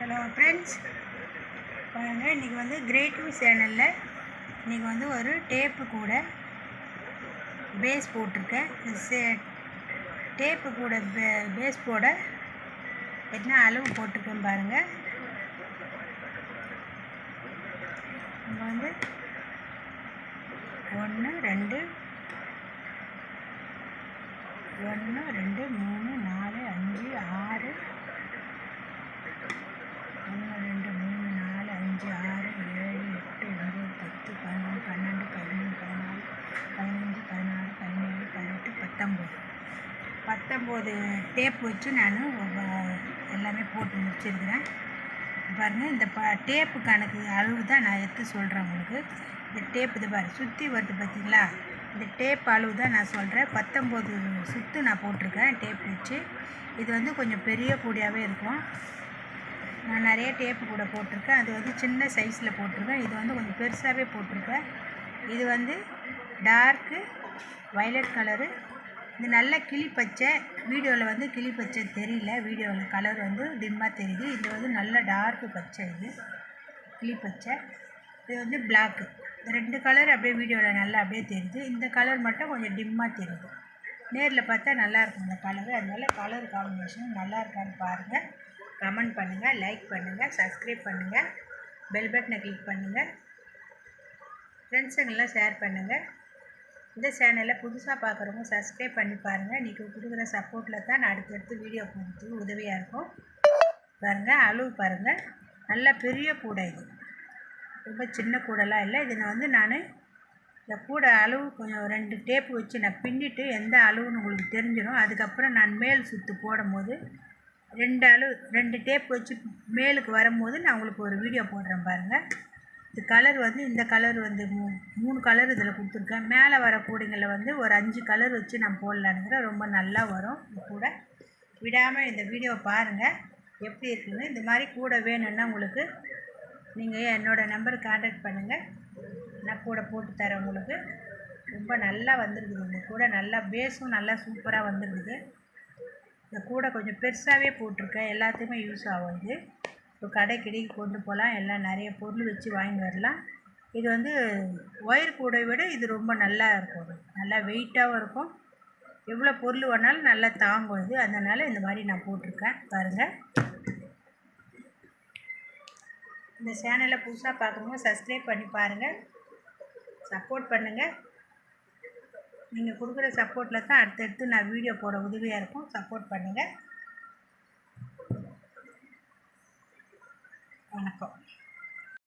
Hello friends, பாருங்கள். இன்றைக்கி வந்து கிரியேட்டிவ் சேனலில் இன்றைக்கி வந்து ஒரு டேப்பு கூட பேஸ் போட்டிருக்கேன். டேப்பு கூட பேஸ் போட என்ன அளவு போட்டிருக்கேன் பாருங்கள். நம்ம வந்து 1 2 3 4 5 6 1 2 3 4 5 6 7 8 9 10 11 12 13 14 15 16 17 18 டேப் வச்சு நான் எல்லாமே போட்டு முடிச்சிருக்கிறேன். பாருங்கள், இந்த டேப்பு கணக்கு அளவு தான் நான் எடுத்து சொல்கிறேன் உங்களுக்கு. இந்த டேப் இது பாரு சுற்றி வருது பார்த்தீங்களா, இந்த டேப் அளவு தான் நான் சொல்கிறேன். 19 சுற்று நான் போட்டிருக்கேன் டேப் வச்சு. இது வந்து கொஞ்சம் பெரிய கூடையாகவே இருக்கும். நான் நிறைய டேப்பு கூட போட்டிருக்கேன். அது வந்து சின்ன சைஸில் போட்டிருக்கேன். இது வந்து கொஞ்சம் பெருசாகவே போட்டிருக்கேன். இது வந்து டார்க்கு வயலட் கலரு. இது நல்ல கிளி பச்சை. வீடியோவில் வந்து கிளி பச்சை தெரியல, வீடியோவில் கலர் வந்து டிம்மாக தெரியுது. இது வந்து நல்ல டார்க்கு பச்சை, இது கிளி பச்சை. இது வந்து பிளாக்கு. இந்த 2 கலர் அப்படியே வீடியோவில் நல்லா அப்படியே தெரியுது. இந்த கலர் மட்டும் கொஞ்சம் டிம்மாக தெரியுது. நேரில் பார்த்தா நல்லாயிருக்கும் இந்த கலரு. அதனால கலர் காம்பினேஷன் நல்லா இருக்கான்னு பாருங்கள். கமெண்ட் பண்ணுங்கள், லைக் பண்ணுங்கள், சப்ஸ்கிரைப் பண்ணுங்கள், பெல் பட்டனை கிளிக் பண்ணுங்கள், ஃப்ரெண்ட்ஸுங்கெல்லாம் ஷேர் பண்ணுங்கள். இந்த சேனலை புதுசாக பார்க்குறவங்க சப்ஸ்கிரைப் பண்ணி பாருங்கள். நீங்கள் கொடுக்குற சப்போர்ட்டில் தான் நான் அடுத்தடுத்து வீடியோ போடுறதுக்கு உதவியாக இருக்கும். பாருங்கள், அளவு பாருங்கள். நல்ல பெரிய கூடை. இது ரொம்ப சின்ன கூடைலாம் இல்லை. இதில் வந்து நான் இந்த கூடை அளவு கொஞ்சம் 2 டேப்பு வச்சு நான் பின்னிட்டு எந்த அளவுன்னு உங்களுக்கு தெரிஞ்சிடும். அதுக்கப்புறம் நான் மேல் சுற்று போடும்போது 2 டேப் வச்சு மேலுக்கு வரும்போது நான் உங்களுக்கு ஒரு வீடியோ போடுறேன் பாருங்கள். இது கலர் வந்து இந்த கலர் வந்து 3 கலர் இதில் கொடுத்துருக்கேன். மேலே வர கூடைங்களில் வந்து ஒரு 5 கலர் வச்சு நான் போடலானுங்கிறேன். ரொம்ப நல்லா வரும் இந்த கூடை. விடாமல் இந்த வீடியோ பாருங்கள் எப்படி இருக்குன்னு. இந்த மாதிரி கூடை வேணும்னா உங்களுக்கு நீங்கள் என்னோடய நம்பருக்கு கான்டாக்ட் பண்ணுங்கள். நான் கூடை போட்டு தரேன் உங்களுக்கு. ரொம்ப நல்லா வந்துருக்குது இந்த கூடை. நல்லா பேஸும் நல்லா சூப்பராக வந்துருக்குது. இந்த கூடை கொஞ்சம் பெருசாகவே போட்டிருக்கேன். எல்லாத்துக்குமே யூஸ் ஆகும். இது இப்போ கடைக்கு கொண்டு போகலாம். எல்லாம் நிறைய பொருள் வச்சு வாங்கி வரலாம். இது வந்து ஒயர் கூடை விட இது ரொம்ப நல்லா இருக்கும். நல்லா வெயிட்டாகவும் இருக்கும். எவ்வளோ பொருள் வேணாலும் நல்லா தாங்கும் இது. அதனால் இந்த மாதிரி நான் போட்டிருக்கேன் பாருங்கள். இந்த சேனலை புதுசாக பார்க்குறவங்க சப்ஸ்கிரைப் பண்ணி பாருங்கள், சப்போர்ட் பண்ணுங்கள். நீங்கள் கொடுக்குற சப்போர்ட்டில் தான் அடுத்தடுத்து நான் வீடியோ போட உதவியாக இருக்கும். சப்போர்ட் பண்ணுங்கள். வணக்கம்.